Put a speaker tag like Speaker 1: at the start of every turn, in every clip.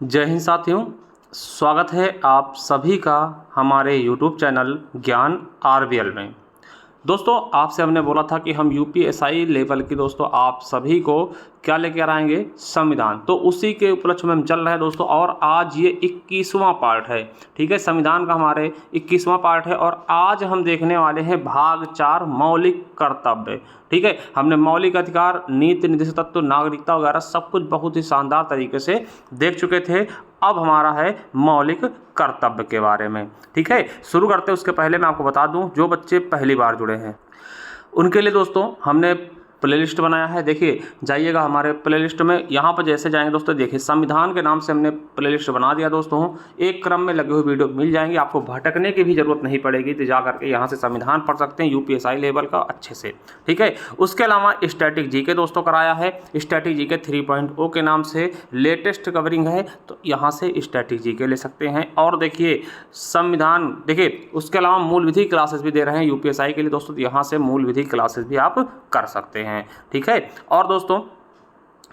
Speaker 1: जय हिंद साथियों, स्वागत है आप सभी का हमारे YouTube चैनल ज्ञान आरबीएल में। दोस्तों, आपसे हमने बोला था कि हम यूपीएसआई लेवल की दोस्तों आप सभी को क्या लेकर आएंगे, संविधान। तो उसी के उपलक्ष्य में हम चल रहे हैं दोस्तों, और आज ये 21वां पार्ट है। ठीक है, संविधान का हमारे 21वां पार्ट है और आज हम देखने वाले हैं भाग 4 मौलिक कर्तव्य। ठीक है, हमने मौलिक अधिकार, नीति निर्देशक तत्व, नागरिकता वगैरह सब कुछ बहुत ही शानदार तरीके से देख चुके थे। अब हमारा है मौलिक कर्तव्य के बारे में। ठीक है, शुरू करते हैं। उसके पहले मैं आपको बता दूं, जो बच्चे पहली बार जुड़े हैं उनके लिए दोस्तों हमने प्लेलिस्ट बनाया है। देखिए, जाइएगा हमारे प्लेलिस्ट में। यहाँ पर जैसे जाएंगे दोस्तों, देखिए संविधान के नाम से हमने प्लेलिस्ट बना दिया दोस्तों। एक क्रम में लगे हुए वीडियो मिल जाएंगे, आपको भटकने की भी जरूरत नहीं पड़ेगी। तो जा करके यहाँ से संविधान पढ़ सकते हैं यूपीएसआई लेवल का अच्छे से। ठीक है, उसके अलावा स्टैटिक जीके दोस्तों कराया है। स्टैटिक जीके 3.0 के नाम से लेटेस्ट कवरिंग है, तो यहाँ से स्टैटिक जीके ले सकते हैं। और देखिए संविधान, देखिए उसके अलावा मूल विधि क्लासेस भी दे रहे हैं यूपीएसआई के लिए दोस्तों, तो यहाँ से मूल विधि क्लासेस भी आप कर सकते हैं। ठीक है, और दोस्तों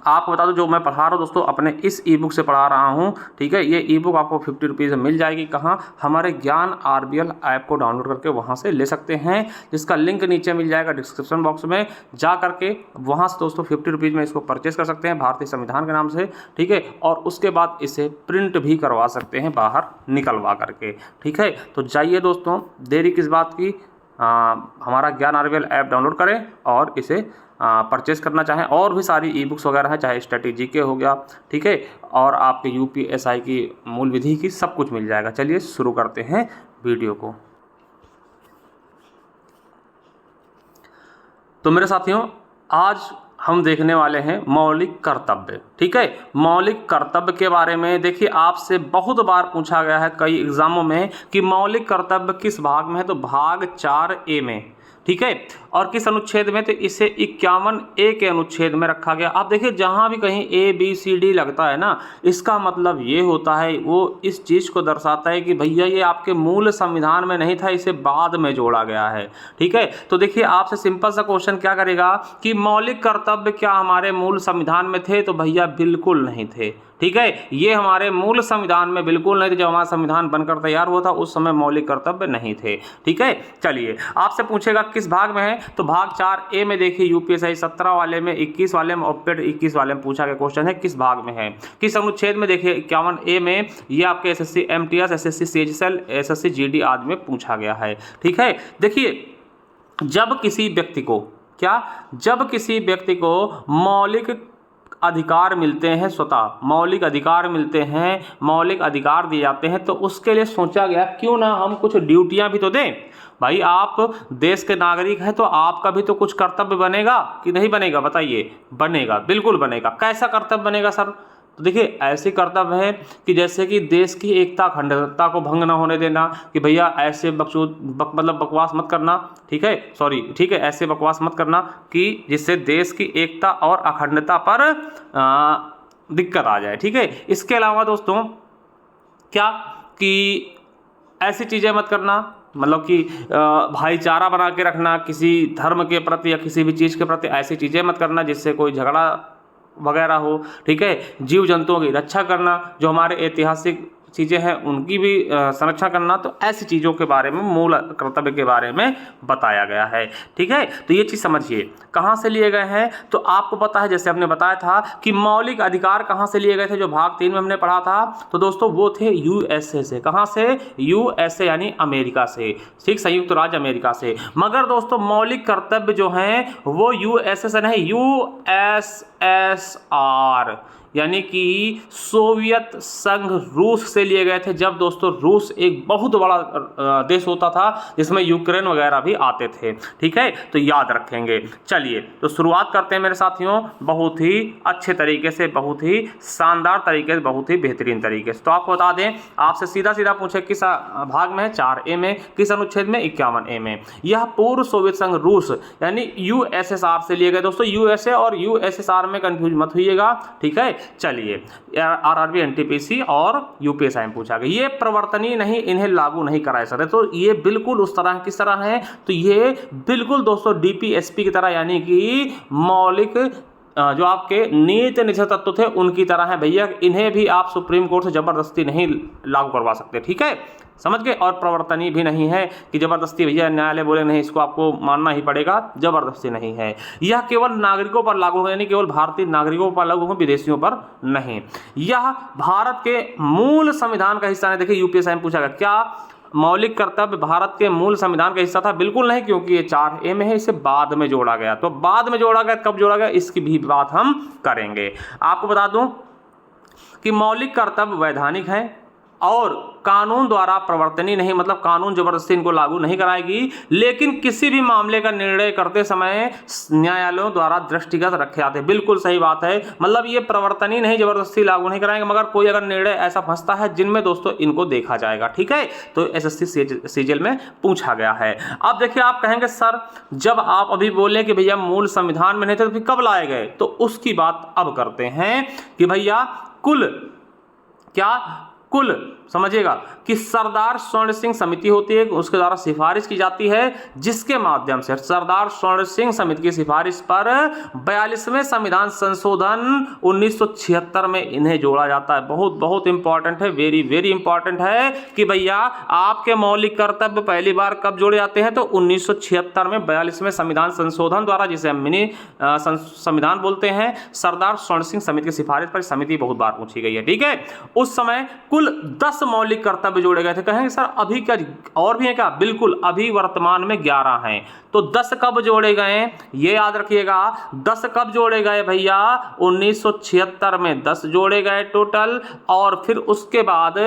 Speaker 1: आपको बता दो, जो मैं पढ़ा रहा हूँ दोस्तों अपने इस ई बुक से पढ़ा रहा हूँ। ठीक है, ये ई बुक आपको 50 रुपीज़ में मिल जाएगी। कहाँ? हमारे ज्ञान आरबीएल ऐप को डाउनलोड करके वहाँ से ले सकते हैं, जिसका लिंक नीचे मिल जाएगा डिस्क्रिप्शन बॉक्स में। जा करके वहाँ से दोस्तों 50 रुपीज़ में इसको परचेस कर सकते हैं भारतीय संविधान के नाम से। ठीक है, और उसके बाद इसे प्रिंट भी करवा सकते हैं बाहर निकलवा करके। ठीक है, तो जाइए दोस्तों, देरी किस बात की, हमारा ज्ञान आरबीएल ऐप डाउनलोड करें और इसे परचेस करना चाहें। और भी सारी ई बुक्स वगैरह हैं, चाहे स्टैटिक जीके हो गया, ठीक है, और आपके यूपीएसआई की मूल विधि की सब कुछ मिल जाएगा। चलिए शुरू करते हैं वीडियो को। तो मेरे साथियों, आज हम देखने वाले हैं मौलिक कर्तव्य। ठीक है, मौलिक कर्तव्य के बारे में देखिए, आपसे बहुत बार पूछा गया है कई एग्जामों में कि मौलिक कर्तव्य किस भाग में है, तो भाग 4A में। ठीक है, और किस अनुच्छेद में, तो इसे 51A के अनुच्छेद में रखा गया। आप देखिए, जहाँ भी कहीं ABCD लगता है ना, इसका मतलब ये होता है, वो इस चीज़ को दर्शाता है कि भैया ये आपके मूल संविधान में नहीं था, इसे बाद में जोड़ा गया है। ठीक है, तो देखिए आपसे सिंपल सा क्वेश्चन क्या करेगा कि मौलिक कर्तव्य क्या हमारे मूल संविधान में थे, तो भैया बिल्कुल नहीं थे। ठीक है, ये हमारे मूल संविधान में बिल्कुल नहीं थे। जब हमारा संविधान बनकर तैयार हुआ था उस समय मौलिक कर्तव्य नहीं थे। ठीक है, चलिए आपसे पूछेगा किस भाग में है, तो भाग 4A में। देखिए यूपीएसआई 17 वाले में, 21 वाले में और पेड 21 वाले में पूछा गया क्वेश्चन है किस भाग में है, किस अनुच्छेद में। देखिए 51A में, ये आपके SSC MTS, SSC CHSL, SSC GD आदि में पूछा गया है। ठीक है, देखिए जब किसी व्यक्ति को जब किसी व्यक्ति को मौलिक अधिकार मिलते हैं, स्वतः मौलिक अधिकार मिलते हैं, मौलिक अधिकार दिए जाते हैं, तो उसके लिए सोचा गया क्यों ना हम कुछ ड्यूटियां भी तो दें। भाई आप देश के नागरिक हैं, तो आपका भी तो कुछ कर्तव्य बनेगा कि नहीं बनेगा, बताइए। बनेगा, बिल्कुल बनेगा। कैसा कर्तव्य बनेगा सर? तो देखिए ऐसे कर्तव्य है कि जैसे कि देश की एकता अखंडता को भंग ना होने देना, कि भैया ऐसे मतलब बकवास मत करना। ठीक है, सॉरी, ठीक है, ऐसे बकवास मत करना कि जिससे देश की एकता और अखंडता पर दिक्कत आ जाए। ठीक है, इसके अलावा दोस्तों क्या कि ऐसी चीज़ें मत करना, मतलब कि भाईचारा बना के रखना किसी धर्म के प्रति या किसी भी चीज़ के प्रति। ऐसी चीज़ें मत करना जिससे कोई झगड़ा वगैरह हो। ठीक है, जीव जंतुओं की रक्षा करना, जो हमारे ऐतिहासिक चीज़ें हैं उनकी भी संरक्षण करना। तो ऐसी चीज़ों के बारे में, मूल कर्तव्य के बारे में बताया गया है। ठीक है, तो ये चीज़ समझिए कहाँ से लिए गए हैं। तो आपको पता है, जैसे हमने बताया था कि मौलिक अधिकार कहाँ से लिए गए थे, जो भाग 3 में हमने पढ़ा था, तो दोस्तों वो थे यूएसए से। कहाँ से? यूएसए यानी अमेरिका से। ठीक, संयुक्त राज्य अमेरिका से। मगर दोस्तों मौलिक कर्तव्य जो हैं वो यूएसए से नहीं, यूएसएसआर यानी कि सोवियत संघ रूस से लिए गए थे। जब दोस्तों रूस एक बहुत बड़ा देश होता था जिसमें यूक्रेन वगैरह भी आते थे। ठीक है, तो याद रखेंगे। चलिए तो शुरुआत करते हैं मेरे साथियों, बहुत ही अच्छे तरीके से, बहुत ही शानदार तरीके से, बहुत ही बेहतरीन तरीके से। तो आपको बता दें, आपसे सीधा सीधा पूछे किस भाग में है, 4A में, किस अनुच्छेद में, 51A में। यह पूर्व सोवियत संघ रूस यानी यूएसएसआर से लिए गए दोस्तों। यूएसए और यूएसएसआर में कंफ्यूज मत होइएगा। ठीक है, चलिए आरआरबी, एनटीपीसी और यूपीएसआई में पूछा गया। ये प्रवर्तनीय नहीं, इन्हें लागू नहीं कराया सकते। तो ये बिल्कुल उस तरह किस तरह है, तो ये बिल्कुल दोस्तों डीपीएसपी की तरह, यानी कि मौलिक जो आपके नीति निषेध तत्व थे उनकी तरह है भैया, इन्हें भी आप सुप्रीम कोर्ट से जबरदस्ती नहीं लागू करवा सकते, ठीक है, समझ गए। और प्रवर्तनीय भी नहीं है कि जबरदस्ती भैया न्यायालय बोले नहीं इसको आपको मानना ही पड़ेगा, जबरदस्ती नहीं है। यह केवल नागरिकों पर लागू है, यानी केवल भारतीय नागरिकों पर लागू है, विदेशियों पर नहीं। यह भारत के मूल संविधान का हिस्सा है। देखिए यूपीएससी में पूछा गया क्या मौलिक कर्तव्य भारत के मूल संविधान का हिस्सा था? बिल्कुल नहीं, क्योंकि ये 4A में है, इसे बाद में जोड़ा गया। तो बाद में जोड़ा गया, कब जोड़ा गया इसकी भी बात हम करेंगे। आपको बता दूं कि मौलिक कर्तव्य वैधानिक है और कानून द्वारा प्रवर्तनीय नहीं, मतलब कानून जबरदस्ती इनको लागू नहीं कराएगी, लेकिन किसी भी मामले का निर्णय करते समय न्यायालयों द्वारा दृष्टिगत रखे जाते हैं। बिल्कुल सही बात है, मतलब ये प्रवर्तनीय नहीं, जबरदस्ती लागू नहीं कराएंगे, मगर कोई अगर निर्णय ऐसा फंसता है जिनमें दोस्तों इनको देखा जाएगा, ठीक है। तो एसएससी सीजीएल में पूछा गया है। अब देखिए आप कहेंगे सर जब आप अभी बोले कि भैया मूल संविधान में नहीं थे तो फिर कब लाए गए, तो उसकी बात अब करते हैं कि भैया कुल समझिएगा कि सरदार स्वर्ण सिंह समिति होती है, उसके द्वारा सिफारिश की जाती है, जिसके माध्यम से सरदार स्वर्ण सिंह समिति की सिफारिश पर 42वें संविधान संशोधन 1976 में इन्हें जोड़ा जाता है। बहुत बहुत इंपॉर्टेंट है, वेरी वेरी इंपॉर्टेंट है कि भैया आपके मौलिक कर्तव्य पहली बार कब जोड़े जाते हैं, तो 1976 में 42वें संविधान संशोधन द्वारा, जिसे हम मिनी संविधान बोलते हैं, सरदार स्वर्ण सिंह समिति की सिफारिश पर समिति बहुत बार पूछी गई है, ठीक है। उस समय कुल 10 मौलिक कर्तव्य जोड़े गए थे। कहेंगे सर अभी क्या और भी है क्या? बिल्कुल, अभी वर्तमान में 11 हैं। तो 10 कब जोड़े गए ये याद रखिएगा। 10 कब जोड़े गए भैया? 1976 में 10 जोड़े गए टोटल, और फिर उसके बाद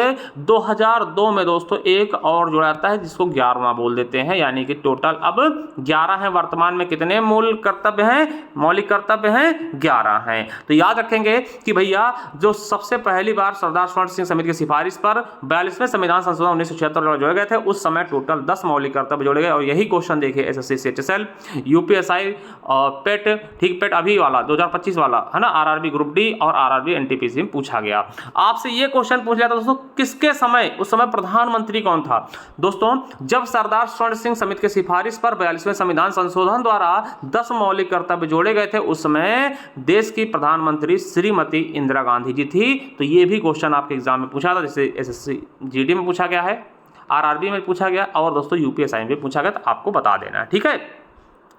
Speaker 1: 2002 में दोस्तों एक और जोड़ा जाता है जिसको 11वां बोल देते हैं, यानी कि टोटल अब 11 हैं। वर्तमान में कितने मूल कर्तव्य हैं, मौलिक कर्तव्य हैं? 11 हैं। तो याद रखेंगे कि भैया जो सबसे पहली बार सरदार स्वर्ण सिंह समिति की सिफारिश पर 42वें संविधान संशोधन 1976 जोड़े गए थे, उस समय टोटल 10 मौलिक कर्तव्य जोड़े गए। और यही क्वेश्चन देखिए एसएससी सीएचएसएल यूपीएसआई पेट, ठीक, पेट अभी वाला 2025 वाला है ना, आरआरबी ग्रुप डी और आरआरबी एनटीपीसी में पूछा गया। आपसे ये क्वेश्चन पूछ लिया था दोस्तों, किसके समय, उस समय प्रधानमंत्री कौन था? दोस्तों जब सरदार स्वर्ण सिंह समिति की सिफारिश पर 42वें संविधान संशोधन द्वारा 10 मौलिक कर्तव्य जोड़े गए थे, उस समय देश की प्रधानमंत्री श्रीमती इंदिरा गांधी जी थी। तो ये भी क्वेश्चन आपके एग्जाम में पूछा था, जैसे एसएससी जीडी में पूछा गया है, आरआरबी में पूछा गया और दोस्तों यूपीएसआई में भी पूछा गया, तो आपको बता देना है, ठीक है।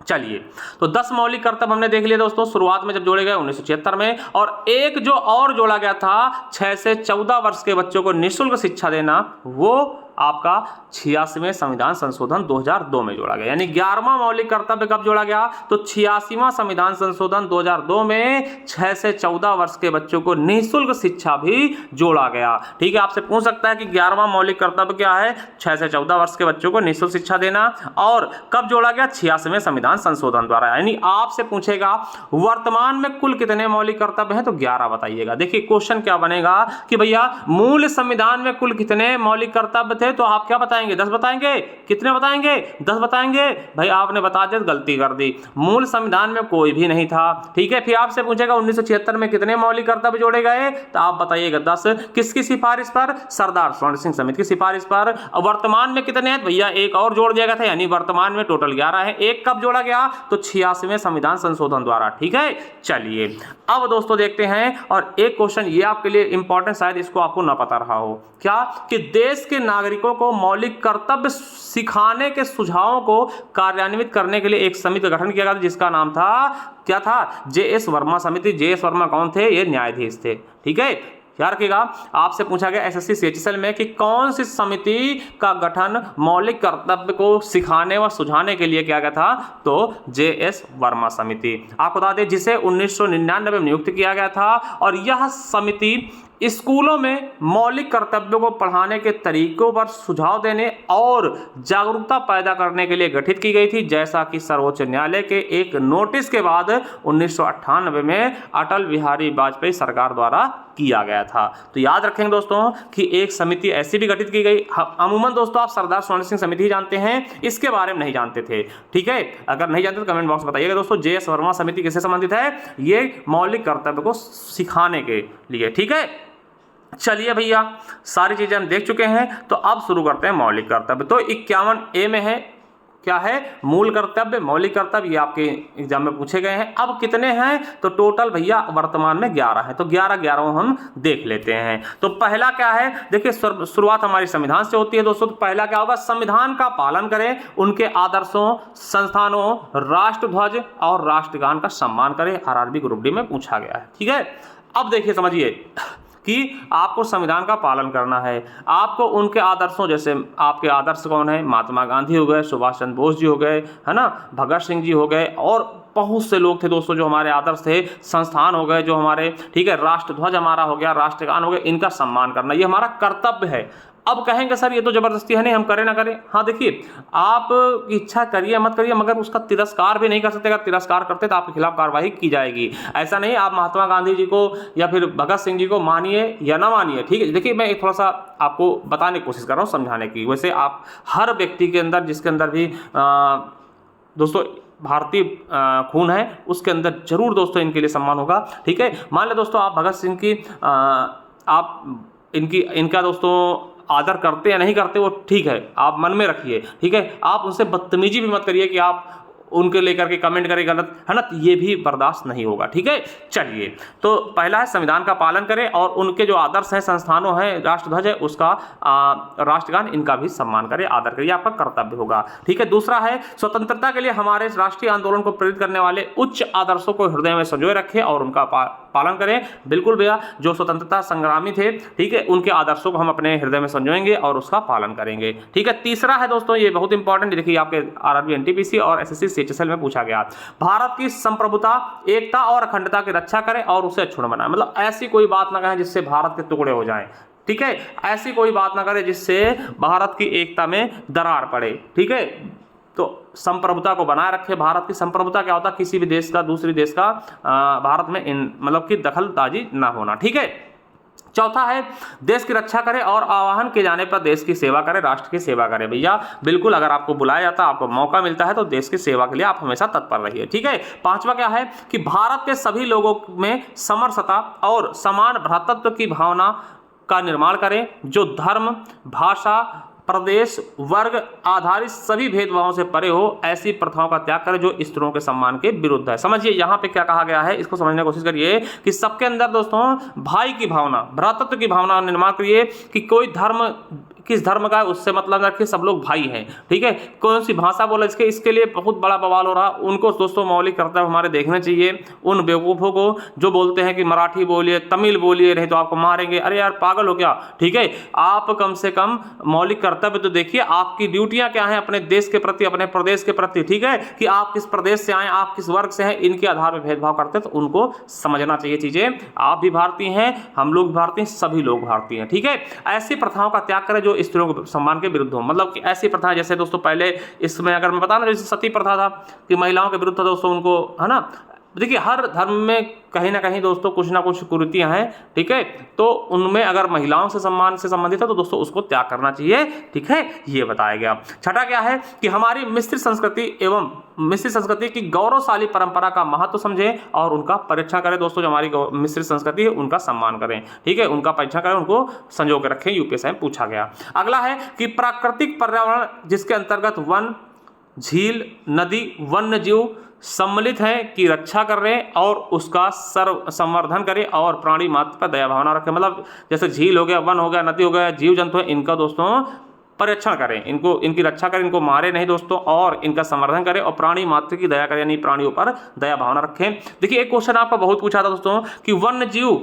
Speaker 1: चलिए, तो 10 मौलिक कर्तव्य हमने देख लिए दोस्तों, शुरुआत में जब जोड़े गए 1976 में। और एक जो और जोड़ा गया था 6 से 14 वर्ष के बच्चों को निःशुल्क शिक्षा देना, वो आपका 86वें संविधान संशोधन 2002 में जोड़ा गया। यानी 11वां मौलिक कर्तव्य कब जोड़ा गया? तो 86वां संविधान संशोधन 2002 में 6 से 14 वर्ष के बच्चों को निःशुल्क शिक्षा भी जोड़ा गया, ठीक है। आपसे पूछ सकता है कि 11वां मौलिक कर्तव्य क्या है? 6 से 14 वर्ष के बच्चों को निःशुल्क शिक्षा देना, और कब जोड़ा गया? 86वें संविधान संशोधन द्वारा। यानी आपसे पूछेगा वर्तमान में कुल कितने मौलिक कर्तव्य हैं, तो 11 बताइएगा। देखिए क्वेश्चन क्या बनेगा कि भैया मूल संविधान में कुल कितने मौलिक कर्तव्य थे, तो आप क्या बताएंगे? 10 बताएंगे। कितने बताएंगे? 10 बताएंगे। भाई आपने बता दिया, गलती कर दी, मूल संविधान में कोई भी नहीं था, ठीक है। फिर आपसे पूछेगा 1976 में कितने मौलिक कर्तव्य जोड़े गए, तो आप बताइएगा 10। किसकी सिफारिश पर? सरदार स्वर्ण सिंह समिति की सिफारिश पर। वर्तमान में कितने हैं भैया? एक और जोड़ दिया गया था, यानी वर्तमान में टोटल 11 है। एक कब जोड़ा गया? तो 86वें संविधान संशोधन द्वारा, ठीक है। चलिए अब दोस्तों देखते हैं, और एक क्वेश्चन ये आपके लिए इंपॉर्टेंट, शायद इसको आपको ना पता रहा हो, क्या कि देश के नागरिकों को मौलिक कर्तव्य सिखाने के सुझावों को कार्यान्वित करने के लिए एक समिति का गठन किया गया था, जिसका नाम था, क्या था? जेएस वर्मा समिति। जेएस वर्मा कौन थे? ये न्यायाधीश थे, ठीक है। याद रखिएगा, आपसे पूछा गया एसएससी सीएचएसएल में कि कौन सी समिति का गठन मौलिक कर्तव्य को सिखाने व सुझाने के लिए किया गया था, तो जेएस वर्मा समिति। आपको बता दें जिसे 1999 में नियुक्त किया गया था, और यह समिति स्कूलों में मौलिक कर्तव्यों को पढ़ाने के तरीकों पर सुझाव देने और जागरूकता पैदा करने के लिए गठित की गई थी, जैसा कि सर्वोच्च न्यायालय के एक नोटिस के बाद 1998 में अटल बिहारी वाजपेयी सरकार द्वारा किया गया था। तो याद रखेंगे दोस्तों कि एक समिति ऐसी भी गठित की गई। अमूमन दोस्तों आप सरदार स्वर्ण सिंह समिति ही जानते हैं, इसके बारे में नहीं जानते थे, ठीक है। अगर नहीं जानते तो कमेंट बॉक्स में बताइएगा दोस्तों। जेएस वर्मा समिति किससे संबंधित है? ये मौलिक कर्तव्य को सिखाने के लिए, ठीक है। चलिए भैया, सारी चीजें हम देख चुके हैं, तो अब शुरू करते हैं मौलिक कर्तव्य। तो 51A में है क्या है, मूल कर्तव्य, मौलिक कर्तव्य, ये आपके एग्जाम में पूछे गए हैं। अब कितने हैं, तो टोटल भैया वर्तमान में 11 है, तो 11 हम देख लेते हैं। तो पहला क्या है, देखिए शुरुआत हमारी संविधान से होती है दोस्तों। तो पहला क्या होगा, संविधान का पालन करें, उनके आदर्शों, संस्थानों, राष्ट्रध्वज और राष्ट्रगान का सम्मान करें। आरआरबी ग्रुप डी में पूछा गया है, ठीक है। अब देखिए समझिए कि आपको संविधान का पालन करना है, आपको उनके आदर्शों, जैसे आपके आदर्श कौन है, महात्मा गांधी हो गए, सुभाष चंद्र बोस जी हो गए, है ना, भगत सिंह जी हो गए, और बहुत से लोग थे दोस्तों जो हमारे आदर्श थे। संस्थान हो गए जो हमारे, ठीक है, राष्ट्रध्वज हमारा हो गया, राष्ट्रगान हो गया, इनका सम्मान करना ये हमारा कर्तव्य है। अब कहेंगे सर ये तो जबरदस्ती है, नहीं हम करें ना करें। हाँ देखिए, आप इच्छा करिए मत करिए, मगर उसका तिरस्कार भी नहीं कर सकते। अगर तिरस्कार करते तो आपके खिलाफ कार्रवाई की जाएगी। ऐसा नहीं आप महात्मा गांधी जी को या फिर भगत सिंह जी को मानिए या ना मानिए, ठीक है। देखिए मैं थोड़ा सा आपको बताने की कोशिश कर रहा हूँ, समझाने की। वैसे आप हर व्यक्ति के अंदर, जिसके अंदर भी दोस्तों भारतीय खून है, उसके अंदर जरूर दोस्तों इनके लिए सम्मान होगा, ठीक है। मान लो दोस्तों आप भगत सिंह की आप इनका दोस्तों आदर करते या नहीं करते वो ठीक है, आप मन में रखिए, ठीक है। आप उनसे बदतमीजी भी मत करिए कि आप उनके लेकर के कमेंट करें गलत, है ना, तो ये भी बर्दाश्त नहीं होगा, ठीक है। चलिए, तो पहला है संविधान का पालन करें और उनके जो आदर्श हैं, संस्थानों हैं, राष्ट्रध्वज है उसका, राष्ट्रगान, इनका भी सम्मान करें, आदर करिए, आपका कर्तव्य होगा, ठीक है। दूसरा है स्वतंत्रता के लिए हमारे राष्ट्रीय आंदोलन को प्रेरित करने वाले उच्च आदर्शों को हृदय में संजोए रखें और उनका पालन करें। बिल्कुल भैया, जो स्वतंत्रता संग्रामी थे, ठीक है, उनके आदर्शों को हम अपने हृदय में संजोएंगे और उसका पालन करेंगे, ठीक है। तीसरा है दोस्तों, ये बहुत इंपॉर्टेंट, देखिए आपके आरआरबी, एनटीपीसी और एसएससी सीएचएसएल में पूछा गया, भारत की संप्रभुता, एकता और अखंडता की रक्षा करें और उसे अक्षुण्ण बनाएं। मतलब ऐसी कोई बात ना कहें जिससे भारत के टुकड़े हो जाएं, ठीक है। ऐसी कोई बात ना करें जिससे भारत की एकता में दरार पड़े, ठीक है। तो संप्रभुता को बनाए रखे। भारत की संप्रभुता क्या होता है, किसी भी देश का दूसरे देश का भारत में मतलब कि दखलंदाजी ना होना, ठीक है। चौथा है देश की रक्षा करें और आह्वान किए जाने पर देश की सेवा करें, राष्ट्र की सेवा करें। भैया बिल्कुल, अगर आपको बुलाया जाता है, आपको मौका मिलता है तो देश की सेवा के लिए आप हमेशा तत्पर रहिए, ठीक है। पांचवा क्या है कि भारत के सभी लोगों में समरसता और समान भ्रातृत्व की भावना का निर्माण करें, जो धर्म, भाषा, प्रदेश, वर्ग आधारित सभी भेदभावों से परे हो। ऐसी प्रथाओं का त्याग करें जो स्त्रियों के सम्मान के विरुद्ध है। समझिए यहाँ पे क्या कहा गया है, इसको समझने की कोशिश करिए कि सबके अंदर दोस्तों भाई की भावना, भ्रातृत्व की भावना निर्माण करिए कि कोई धर्म किस धर्म का है उससे मतलब रखिए, सब लोग भाई हैं, ठीक है। कौन सी भाषा बोला इसके लिए बहुत बड़ा बवाल हो रहा। उनको दोस्तों मौलिक कर्तव्य हमारे देखने चाहिए। उन बेवकूफ़ों को जो बोलते हैं कि मराठी बोलिए, तमिल बोलिए, नहीं तो आपको मारेंगे, अरे यार पागल हो क्या, ठीक है। आप कम से कम मौलिक कर्तव्य तो देखिए, आपकी ड्यूटियां क्या हैं अपने देश के प्रति, अपने प्रदेश के प्रति, ठीक है, कि आप किस प्रदेश से आए, आप किस वर्ग से हैं, इनके आधार पर भेदभाव करते हैं तो उनको समझना चाहिए चीज़ें। आप भी भारतीय हैं, हम लोग भारतीय, सभी लोग भारतीय हैं, ठीक है। ऐसी प्रथाओं का त्याग करें जो स्त्रियों के सम्मान के विरुद्ध हो। मतलब कि ऐसी प्रथाएं, जैसे दोस्तों पहले इसमें अगर मैं बताना, जैसे सती प्रथा था कि महिलाओं के विरुद्ध था दोस्तों, उनको, है ना। देखिए हर धर्म में कहीं ना कहीं दोस्तों कुछ ना कुछ कुरीतियां हैं, ठीक है। तो उनमें अगर महिलाओं से सम्मान से संबंधित है तो दोस्तों उसको त्याग करना चाहिए, ठीक है, ये बताया गया। छठा क्या है कि हमारी मिश्रित संस्कृति की गौरवशाली परंपरा का महत्व समझें और उनका परीक्षण करें। दोस्तों जो हमारी मिश्रित संस्कृति है उनका सम्मान करें, ठीक है, उनका परीक्षण करें, उनको संजो के रखें। यूपीएससी में पूछा गया। अगला है कि प्राकृतिक पर्यावरण जिसके अंतर्गत वन, झील, नदी, वन्य जीव सम्मिलित है की रक्षा कर रहे हैं और उसका संवर्धन करें और प्राणी मात्र पर दया भावना रखें। मतलब जैसे झील हो गया, वन हो गया, नदी हो गया, जीव जंतु है, इनका दोस्तों परीक्षण करें, इनकी रक्षा करें, इनको मारे नहीं दोस्तों, और इनका संवर्धन करें और प्राणी मात्र की दया करें, यानी प्राणियों पर दया भावना रखें। देखिए एक क्वेश्चन आपका बहुत पूछा था दोस्तों कि वन्य जीव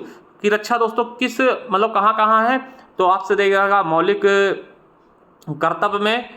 Speaker 1: की रक्षा दोस्तों किस मतलब कहाँ है, तो आपसे देगा मौलिक कर्तव्य में,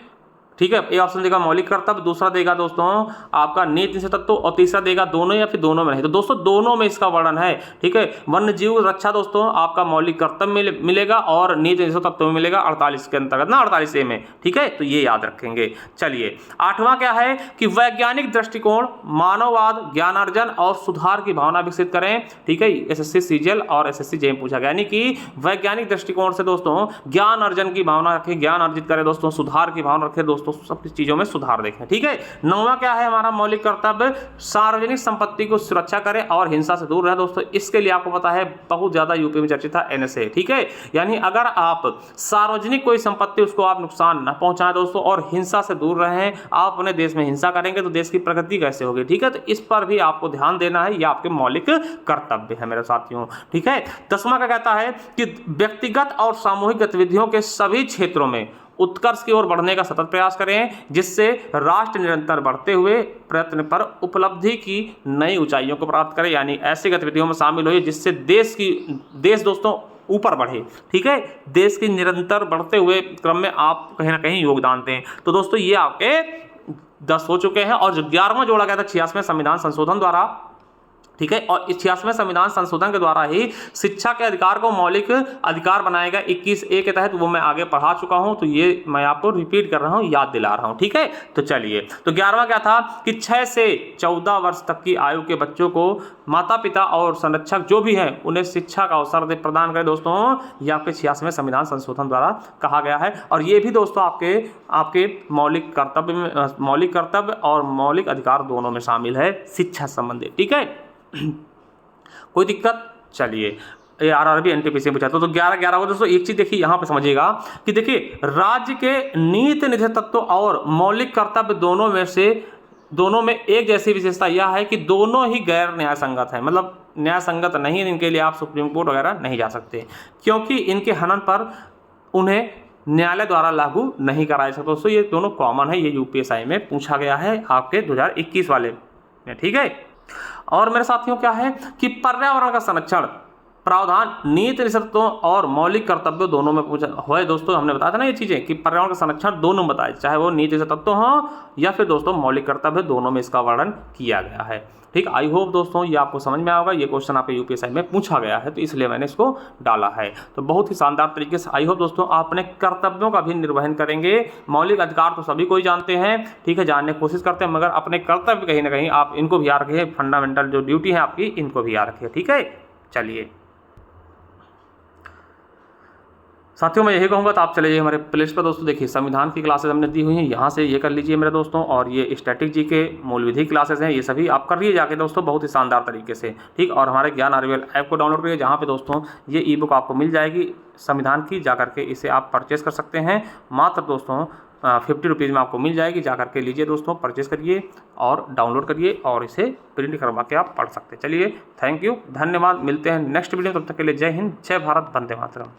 Speaker 1: ठीक है। ए ऑप्शन देगा मौलिक कर्तव्य, दूसरा देगा दोस्तों आपका नीति से तत्व और तीसरा देगा दोनों या फिर दोनों में नहीं। तो दोस्तों दोनों में इसका वर्णन है, ठीक है। वन्य जीव रक्षा दोस्तों आपका मौलिक कर्तव्य मिलेगा और नीति से तत्व में मिलेगा 48 के अंतर्गत ना, 48A में, ठीक है। तो ये याद रखेंगे। चलिए आठवां क्या है कि वैज्ञानिक दृष्टिकोण, मानववाद, ज्ञानार्जन और सुधार की भावना विकसित करें, ठीक है। एसएससी सीजीएल और एसएससी जेईई पूछा गया, यानी कि वैज्ञानिक दृष्टिकोण से दोस्तों ज्ञान अर्जन की भावना रखें, ज्ञान अर्जित करें दोस्तों, सुधार की भावना रखें दोस्तों, दोस्तों सब चीज़ों में सुधार देखें। ठीक है, 9वां क्या है हमारा मौलिक कर्तव्य, सार्वजनिक संपत्ति को सुरक्षा करें और हिंसा से दूर रहें। दोस्तों इसके लिए आपको पता है बहुत ज़्यादा यूपी में चर्चित था NSA। ठीक है, यानी अगर आप सार्वजनिक कोई संपत्ति उसको आप नुकसान न पहुंचाएं दोस्तों और हिंसा से दूर रहें। आप अपने देश में हिंसा करेंगे तो देश की प्रगति कैसे होगी। ठीक है, तो इस पर भी आपको ध्यान देना है, ये आपके मौलिक कर्तव्य है मेरे साथियों। ठीक है, 10वां क्या कहता है कि व्यक्तिगत और सामूहिक गतिविधियों के सभी क्षेत्रों में उत्कर्ष की ओर बढ़ने का सतत प्रयास करें, जिससे राष्ट्र निरंतर बढ़ते हुए प्रयत्न पर उपलब्धि की नई ऊंचाइयों को प्राप्त करे। यानी ऐसी गतिविधियों में शामिल होइए जिससे देश दोस्तों ऊपर बढ़े। ठीक है, देश की निरंतर बढ़ते हुए क्रम में आप कहीं ना कहीं योगदान दें। तो दोस्तों ये आपके 10 हो चुके हैं और जो 11वां जोड़ा गया था 86वें संविधान संशोधन द्वारा। ठीक है, और 86वें संविधान संशोधन के द्वारा ही शिक्षा के अधिकार को मौलिक अधिकार बनाएगा 21A के तहत, वो मैं आगे पढ़ा चुका हूं, तो ये मैं आपको रिपीट कर रहा हूं, याद दिला रहा हूं। ठीक है, तो चलिए, तो 11वां क्या था कि 6 से 14 वर्ष तक की आयु के बच्चों को माता पिता और संरक्षक जो भी हैं उन्हें शिक्षा का अवसर प्रदान करें। दोस्तों ये आपके 86वें संविधान संशोधन द्वारा कहा गया है और ये भी दोस्तों आपके मौलिक कर्तव्य और मौलिक अधिकार दोनों में शामिल है शिक्षा संबंधी। ठीक है, कोई दिक्कत? चलिए, ये RRB NTPC पूछा तो 11 को दोस्तों एक चीज देखिए यहाँ पे समझिएगा कि देखिए राज्य के नीति निधि तत्व और मौलिक कर्तव्य दोनों में एक जैसी विशेषता यह है कि दोनों ही गैर न्याय संगत है। मतलब न्याय संगत नहीं है, इनके लिए आप सुप्रीम कोर्ट वगैरह नहीं जा सकते क्योंकि इनके हनन पर उन्हें न्यायालय द्वारा लागू नहीं कराया सकता। दोस्तों ये दोनों कॉमन है, ये UPSI में पूछा गया है आपके 2021 वाले में। ठीक है, और मेरे साथियों क्या है कि पर्यावरण का संरक्षण प्रावधान नीति निषेधों और मौलिक कर्तव्यों दोनों में पूछा हुआ है। दोस्तों हमने बताया था ना ये चीजें कि पर्यावरण का संरक्षण दोनों बताए, चाहे वो नीति निषेध तत्व हो या फिर दोस्तों मौलिक कर्तव्य, दोनों में इसका वर्णन किया गया है। ठीक, आई होप दोस्तों ये आपको समझ में आएगा। ये क्वेश्चन आपके UPSI में पूछा गया है तो इसलिए मैंने इसको डाला है। तो बहुत ही शानदार तरीके से आई होप दोस्तों आप अपने कर्तव्यों का भी निर्वहन करेंगे। मौलिक अधिकार तो सभी कोई जानते हैं, ठीक है, जानने की कोशिश करते हैं, मगर अपने कर्तव्य कहीं ना कहीं आप इनको भी याद रखिए। फंडामेंटल जो ड्यूटी है आपकी, इनको भी याद रखिए। ठीक है, चलिए साथियों मैं यही कहूँगा तो आप चले जाइए हमारे प्लेलिस्ट पर। दोस्तों देखिए संविधान की क्लासेस हमने दी हुई हैं, यहाँ से ये कर लीजिए मेरे दोस्तों, और ये स्टैटिक जी के मूल विधि क्लासेस हैं, ये सभी आप कर लिए जाके दोस्तों बहुत ही शानदार तरीके से। ठीक, और हमारे ज्ञान RVL ऐप को डाउनलोड करिए जहाँ पे दोस्तों ये ई-बुक आपको मिल जाएगी संविधान की, जा करके इसे आप परचेस कर सकते हैं। मात्र दोस्तों 50 रुपीज़ में आपको मिल जाएगी, जा करके लीजिए दोस्तों, परचेस करिए और डाउनलोड करिए और इसे प्रिंट करवा के आप पढ़ सकते हैं। चलिए थैंक यू, धन्यवाद, मिलते हैं नेक्स्ट वीडियो, तब तक के लिए जय हिंद, जय भारत, वंदे मातरम।